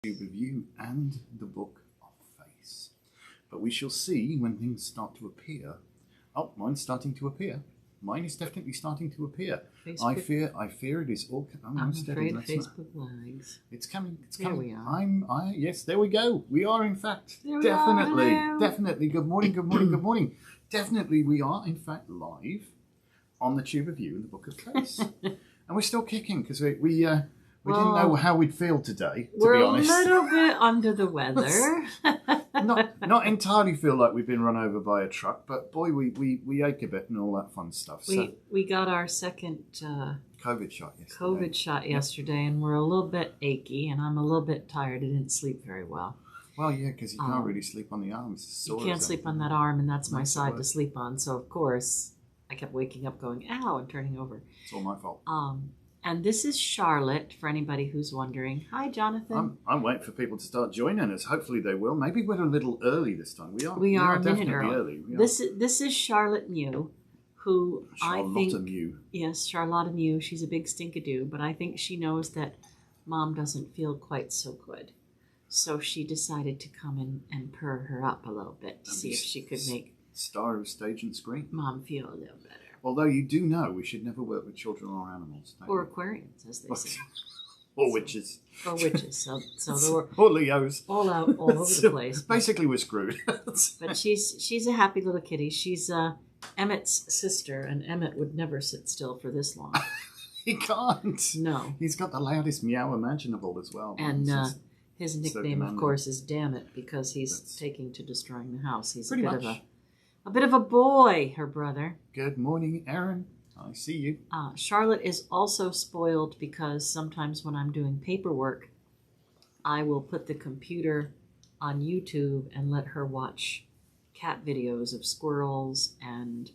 of you and the book of face. But we shall see when things start to appear. Oh, mine's starting to appear. Mine is definitely starting to appear. Facebook. I fear it is all. I'm afraid Facebook lags. It's coming. It's There coming. we are. Yes, there we go. We are in fact There we definitely, are. Hello. definitely. Good morning. Good morning. Good morning. Definitely, we are in fact live on the Tube of You and the Book of Face, and we're still kicking because we didn't know how we'd feel today. To We're be honest, a little bit under the weather. not entirely feel like we've been run over by a truck, but boy, we ache a bit and all that fun stuff. We got our second COVID shot yesterday. COVID shot yesterday, and we're a little bit achy, and I'm a little bit tired. I didn't sleep very well. Well, yeah, because you can't really sleep on the arms. You can't sleep on that arm, and that's my side to sleep on. So of course, I kept waking up, going "ow" and turning over. It's all my fault. And this is Charlotte, for anybody who's wondering. Hi, Jonathan. I'm waiting for people to start joining us. Hopefully they will. Maybe we're a little early this time. We are a definitely minute early. This is Charlotte Mew, who I think... Mew. Yes, Charlotte Mew. She's a big stinkadoo, but I think she knows that Mom doesn't feel quite so good. So she decided to come in and purr her up a little bit to see if she could make... Star of stage and screen. Mom feel a little better. Although you do know we should never work with children or animals. Or aquariums, as they say. Or witches. Or witches. So they were or Leos. all out, all over the place. Basically, we're screwed. But she's a happy little kitty. She's Emmett's sister, and Emmett would never sit still for this long. He can't. No. He's got the loudest meow imaginable as well. And his nickname, of course, is Damn It, because he's taking to destroying the house. He's a bit of a boy, her brother. Good morning, Aaron. I see you. Charlotte is also spoiled because sometimes when I'm doing paperwork, I will put the computer on YouTube and let her watch cat videos of squirrels and,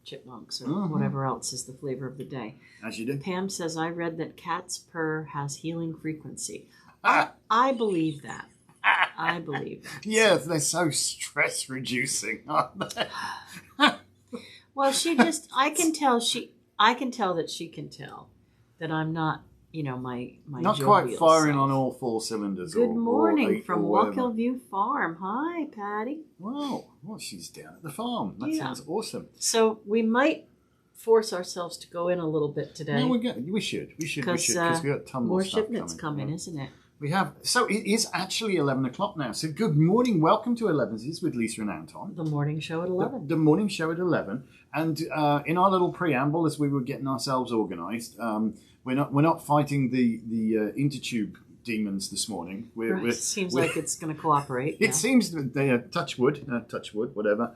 chipmunks or whatever else is the flavor of the day. As you do. Pam says, I read that cat's purr has healing frequency. I believe that. I believe that. Yeah, they're so stress reducing, aren't they? Well, I can tell that she can tell that I'm not, my not jovial quite firing self. on all four cylinders. Good morning or from whatever. Walkill View Farm. Hi, Patty. Wow, well, she's down at the farm. That sounds awesome. So we might force ourselves to go in a little bit today. No, we should because we got tons more of stuff shipments coming, isn't it? We have. So it is actually 11 o'clock now. So good morning. Welcome to Elevensies with Lisa and Anton. The morning show at 11. The morning show at 11. And in our little preamble, as we were getting ourselves organised, we're not fighting the intertube demons this morning. Seems like it's going to cooperate. It seems that they are touch wood, whatever.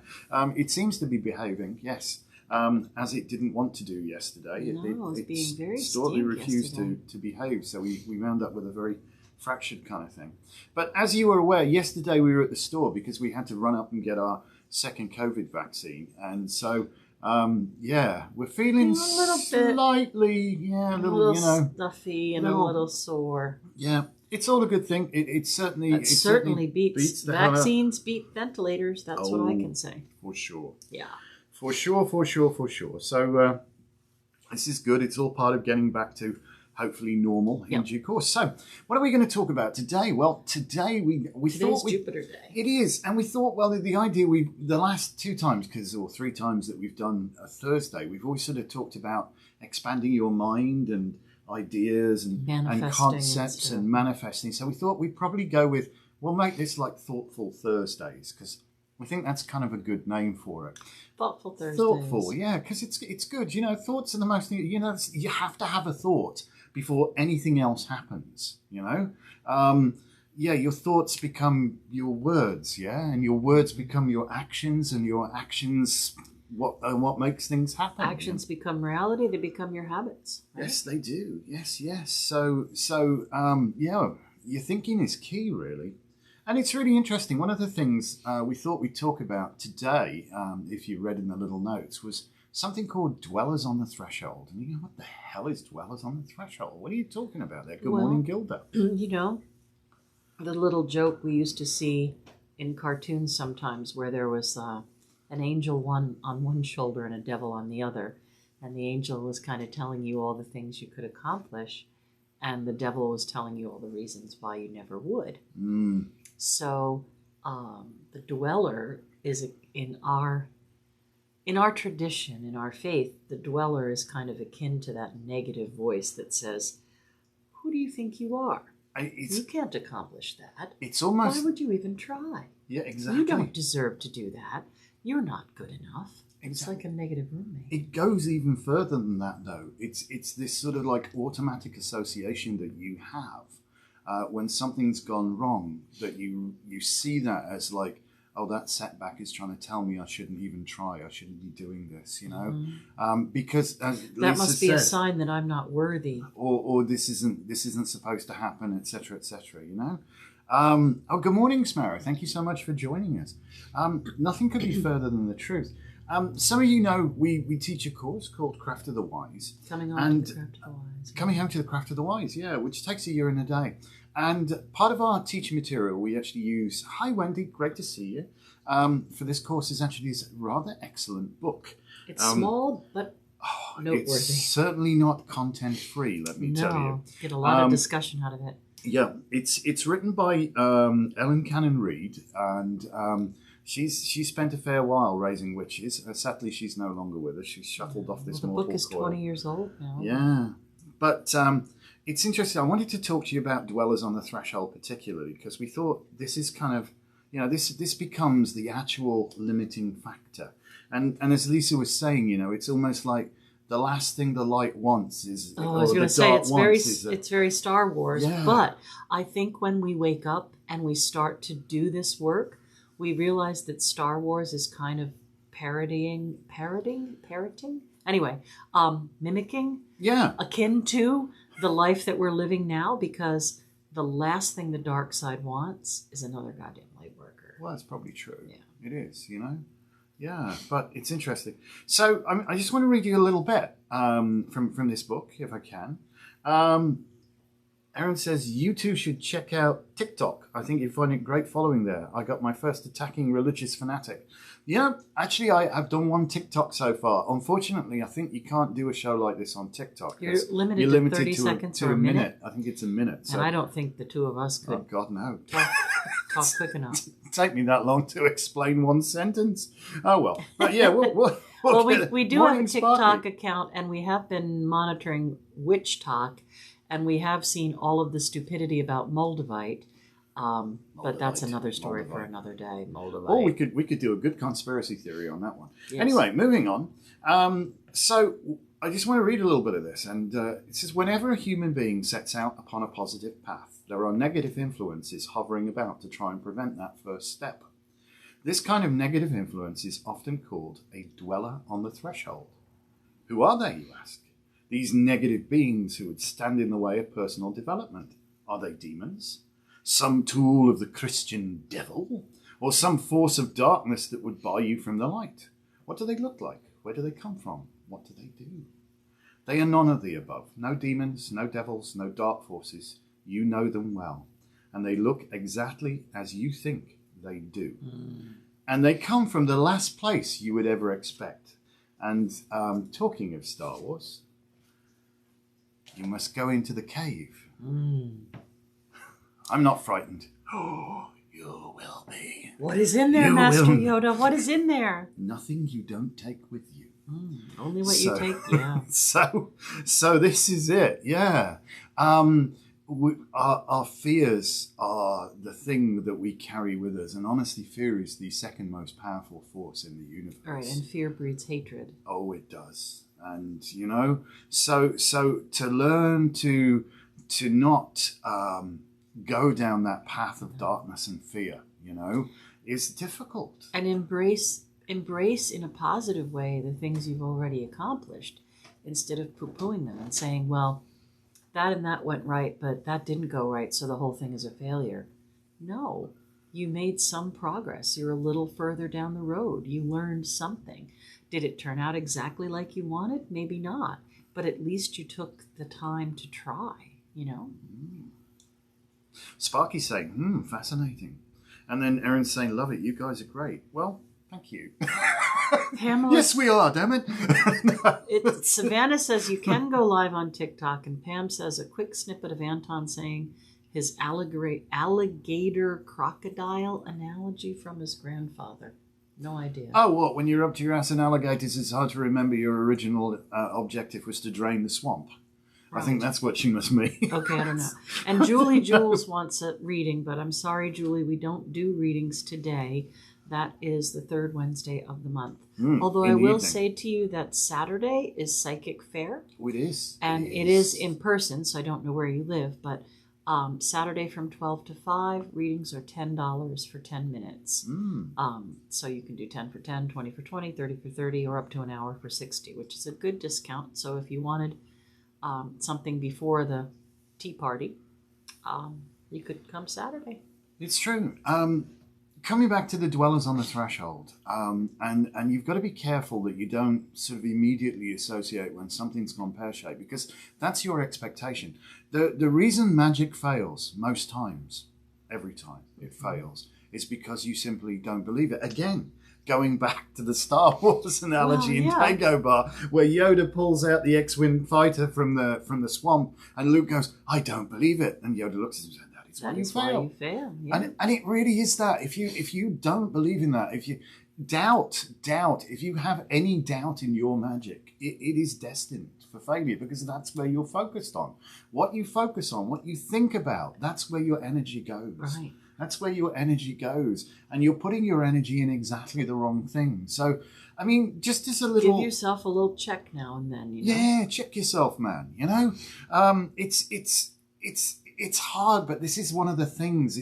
It seems to be behaving, yes. As it didn't want to do yesterday. No, it was being very stoutly refused to behave. So we wound up with a very fractured kind of thing. But as you were aware, yesterday we were at the store because we had to run up and get our second COVID vaccine. And so, we're feeling slightly, a little stuffy and a little sore. Yeah, it's all a good thing. It certainly beats vaccines beat ventilators. That's what I can say. For sure. Yeah. For sure. So this is good. It's all part of getting back to hopefully normal in due course. So what are we going to talk about today? Well, today we thought Jupiter Day. It is, and we thought, well, the idea the last 2 times or 3 times that we've done a Thursday, we've always sort of talked about expanding your mind and ideas and concepts and manifesting. So we thought we'd probably we'll make this like Thoughtful Thursdays because we think that's kind of a good name for it. Thoughtful Thursdays. Thoughtful, yeah, because it's good. Thoughts are the most. You have to have a thought before anything else happens. Your thoughts become your words, and your words become your actions, and your actions what makes things happen. Actions become reality. They become your habits. Right? Yes, they do. Yes. So your thinking is key, really. And it's really interesting. One of the things we thought we'd talk about today, if you read in the little notes, was something called Dwellers on the Threshold. And you go, what the hell is Dwellers on the Threshold? What are you talking about there? Good morning, Gilda. The little joke we used to see in cartoons sometimes where there was an angel on one shoulder and a devil on the other. And the angel was kind of telling you all the things you could accomplish. and the devil was telling you all the reasons why you never would. So the dweller is in our tradition, in our faith, the dweller is kind of akin to that negative voice that says, who do you think you are? You can't accomplish that. It's almost... Why would you even try? Yeah, exactly. You don't deserve to do that. You're not good enough. Exactly. It's like a negative roommate. It goes even further than that, though. It's this sort of like automatic association that you have when something's gone wrong, that you see that as like, oh, that setback is trying to tell me I shouldn't even try. I shouldn't be doing this, you know, because as that Lisa must be said, a sign that I'm not worthy, or this isn't supposed to happen, etc., etc. You know. Oh, good morning, Smara. Thank you so much for joining us. Nothing could be further than the truth. Some of you know we teach a course called Craft of the Wise. Coming home to the Craft of the Wise. Coming home to the Craft of the Wise, yeah, which takes a year and a day. And part of our teaching material, we actually use, hi Wendy, great to see you, for this course is actually this rather excellent book. It's small, but noteworthy. It's certainly not content-free, let me tell you. Get a lot of discussion out of it. Yeah, it's written by Ellen Cannon Reid, and she's spent a fair while raising witches. Sadly, she's no longer with us. She's shuffled off this mortal coil. The book is 20 years old now. Yeah, but it's interesting. I wanted to talk to you about Dwellers on the Threshold particularly because we thought this is kind of, this becomes the actual limiting factor. And as Lisa was saying, it's almost like the last thing the light wants is. Oh, I was going to say it's very Star Wars. Yeah. But I think when we wake up and we start to do this work, we realize that Star Wars is kind of parroting. Anyway, mimicking. Yeah. Akin to the life that we're living now, because the last thing the dark side wants is another goddamn light worker. Well, that's probably true. Yeah. It is, Yeah, but it's interesting. So I just want to read you a little bit from this book, if I can. Aaron says, you two should check out TikTok. I think you'd find it great following there. I got my first attacking religious fanatic. Actually, I've done one TikTok so far. Unfortunately, I think you can't do a show like this on TikTok. You're limited to 30 seconds to or a minute. I think it's a minute. So. And I don't think the two of us could. Oh, God, no. Talk quick enough. Take me that long to explain one sentence. Oh, well. But yeah, we do have a TikTok account, and we have been monitoring Witch Talk, and we have seen all of the stupidity about Moldavite. But that's another story for another day. Moldavite. Oh, we could do a good conspiracy theory on that one. Yes. Anyway, moving on. So I just want to read a little bit of this. And it says, whenever a human being sets out upon a positive path, there are negative influences hovering about to try and prevent that first step. This kind of negative influence is often called a dweller on the threshold. Who are they, you ask? These negative beings who would stand in the way of personal development. Are they demons? Some tool of the Christian devil? Or some force of darkness that would bar you from the light? What do they look like? Where do they come from? What do they do? They are none of the above. No demons, no devils, no dark forces. You know them well. And they look exactly as you think they do. And they come from the last place you would ever expect. And talking of Star Wars, you must go into the cave. I'm not frightened. Oh, you will be. What is in there, Master Yoda? What is in there? Nothing you don't take with you. Only what you take, yeah. So this is it, yeah. Our fears are the thing that we carry with us. And honestly, fear is the second most powerful force in the universe. Right, and fear breeds hatred. Oh, it does. And, so to learn to not go down that path of darkness and fear, is difficult. And embrace in a positive way the things you've already accomplished instead of poo-pooing them and saying, well, that and that went right, but that didn't go right, so the whole thing is a failure. No, you made some progress. You're a little further down the road. You learned something. Did it turn out exactly like you wanted? Maybe not. But at least you took the time to try, Sparky's saying, fascinating. And then Erin's saying, love it, you guys are great. Well, thank you. Pamela, yes, we are, damn it. Savannah says you can go live on TikTok, and Pam says a quick snippet of Anton saying his alligator crocodile analogy from his grandfather. No idea. Oh, what? When you're up to your ass in alligators, it's hard to remember your original objective was to drain the swamp. Right. I think that's what she must mean. Okay, I don't know. And Julie Jules wants a reading, but I'm sorry, Julie, we don't do readings today. That is the third Wednesday of the month. Although I will say to you that Saturday is Psychic Fair. Oh, it is. And it is in person, so I don't know where you live, but Saturday from 12 to 5, readings are $10 for 10 minutes. So you can do 10 for 10, 20 for 20, 30 for 30, or up to an hour for 60, which is a good discount. So if you wanted something before the tea party, you could come Saturday. It's true. Coming back to the dwellers on the threshold, and you've got to be careful that you don't sort of immediately associate when something's gone pear-shaped, because that's your expectation. The reason magic fails most times, every time it fails, is because you simply don't believe it. Again, going back to the Star Wars analogy in Dagobah, where Yoda pulls out the X-Wing fighter from the swamp, and Luke goes, "I don't believe it," and Yoda looks at him and says, "That is why you fail." Yeah. And it really is that. If you don't believe in that, if you doubt, if you have any doubt in your magic, it is destined for failure, because that's where you're focused on. What you focus on, what you think about, that's where your energy goes. Right. That's where your energy goes. And you're putting your energy in exactly the wrong thing. So, I mean, just as a little... Give yourself a little check now and then, you know? Yeah, check yourself, man. You know? It's hard, but this is one of the things.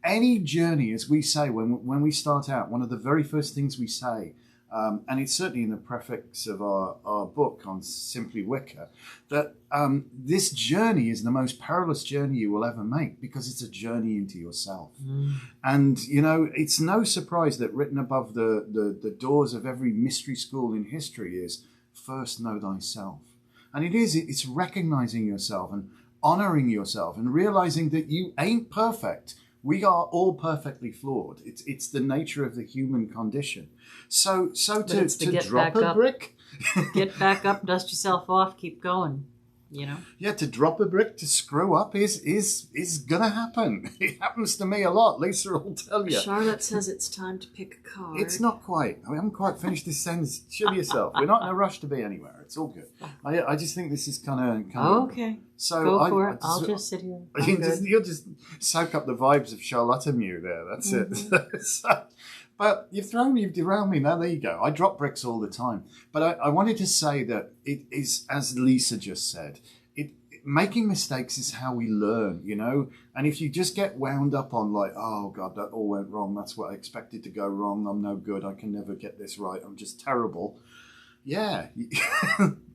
Any journey, as we say, when we start out, one of the very first things we say, and it's certainly in the preface of our book on Simply Wicca, that this journey is the most perilous journey you will ever make, because it's a journey into yourself. And, you know, it's no surprise that written above the doors of every mystery school in history is, first know thyself. And it's recognizing yourself and honoring yourself and realizing that you ain't perfect. We are all perfectly flawed. It's the nature of the human condition. So to drop a brick, get back up, dust yourself off, keep going. You know. Yeah, to drop a brick, to screw up is gonna happen. It happens to me a lot. Lisa will tell you. Charlotte says it's time to pick a card. It's not quite. We haven't quite finished this sentence. Chill yourself. We're not in a rush to be anywhere. It's all good. I just think this is kind of okay. So go for it. I'll just sit here. You'll just soak up the vibes of Charlotte Mew there. That's it. But you've derailed me. Now there you go. I drop bricks all the time. But I wanted to say that it is, as Lisa just said, making mistakes is how we learn, you know? And if you just get wound up on like, oh God, that all went wrong. That's what I expected to go wrong. I'm no good. I can never get this right. I'm just terrible. Yeah.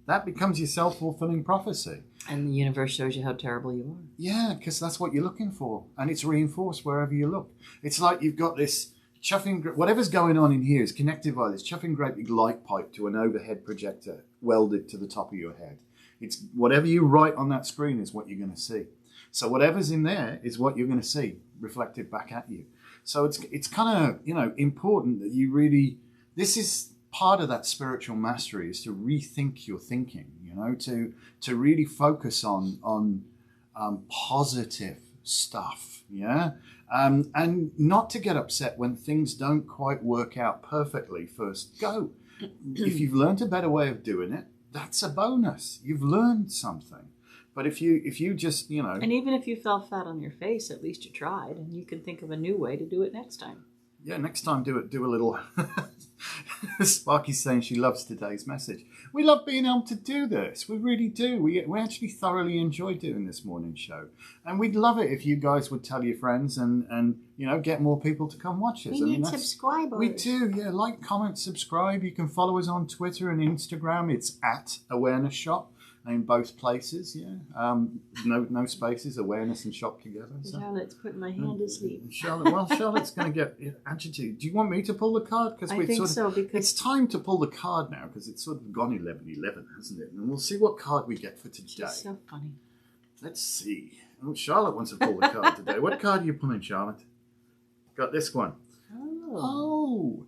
That becomes your self-fulfilling prophecy. And the universe shows you how terrible you are. Yeah, because that's what you're looking for. And it's reinforced wherever you look. It's like you've got this whatever's going on in here is connected by this chuffing great big light pipe to an overhead projector welded to the top of your head. It's whatever you write on that screen is what you're going to see. So whatever's in there is what you're going to see reflected back at you. So it's kind of, you know, important that you really, this is part of that spiritual mastery, is to rethink your thinking, you know, to really focus on positive stuff, yeah? And not to get upset when things don't quite work out perfectly first go. If you've learned a better way of doing it, that's a bonus. You've learned something. But if you just, you know... And even if you fell flat on your face, at least you tried, and you can think of a new way to do it next time. Yeah, next time do a little... Sparky's saying she loves today's message. We love being able to do this. We really do. We actually thoroughly enjoy doing this morning show. And we'd love it if you guys would tell your friends and you know, get more people to come watch us. We need subscribers. We do, yeah. Like, comment, subscribe. You can follow us on Twitter and Instagram. It's @Awareness Shop. In both places, yeah. No spaces, awareness and shop together. So. Charlotte's putting my hand to sleep. Charlotte's going to get agitated. Do you want me to pull the card? I think so, because... It's time to pull the card now, because it's sort of gone 11:11, hasn't it? And we'll see what card we get for today. She's so funny. Let's see. Oh, Charlotte wants to pull the card today. What card are you pulling, Charlotte? Got this one. Oh.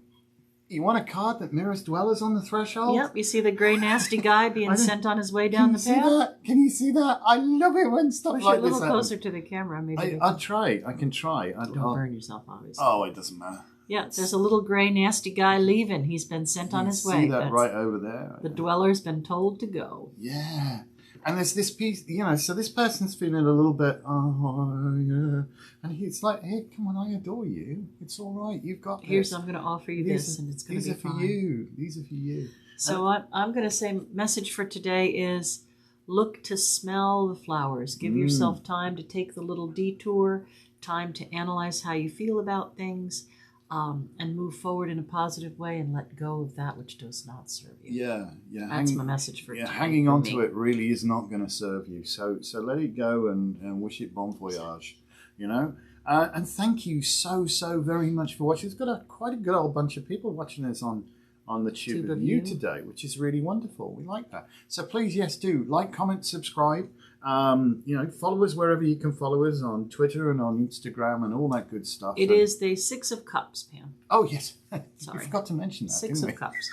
You want a card that mirrors dwellers on the threshold? Yep. You see the grey nasty guy being sent on his way down the path? Can you see that? I love it when stuff Push like it a little this closer to the camera. Maybe I'll try. I can try. Don't burn yourself, obviously. Oh, it doesn't matter. Yeah, there's a little grey nasty guy leaving. He's been sent on his way. See that right over there? The dweller's been told to go. Yeah. And there's this piece, so this person's feeling a little bit, and he's like, hey, come on, I adore you. It's all right. You've got this. I'm going to offer you this, and it's going to be fine. These are for you. So I'm going to say message for today is look to smell the flowers. Give yourself time to take the little detour, time to analyze how you feel about things, and move forward in a positive way and let go of that which does not serve you. Yeah. That's my message for today. Hanging on to it really is not going to serve you. So let it go and wish it bon voyage, And thank you so very much for watching. It's got quite a good old bunch of people watching us on the Tube of You today, which is really wonderful. We like that. So please, yes, do like, comment, subscribe. Follow us wherever you can follow us, on Twitter and on Instagram and all that good stuff. It is the 6 of Cups, Pam. Oh, yes. Sorry. We forgot to mention that, 6 of Cups.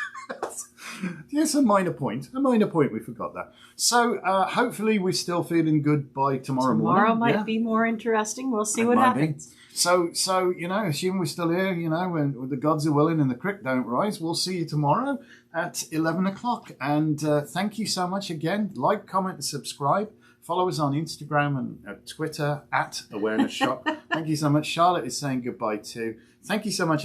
Yes, a minor point. We forgot that. So hopefully we're still feeling good by tomorrow morning. Tomorrow might be more interesting. We'll see what happens. So assuming we're still here, when the gods are willing and the creek don't rise, we'll see you tomorrow at 11 o'clock. And thank you so much again. Like, comment, and subscribe. Follow us on Instagram and Twitter @AwarenessShop. Thank you so much. Charlotte is saying goodbye too. Thank you so much.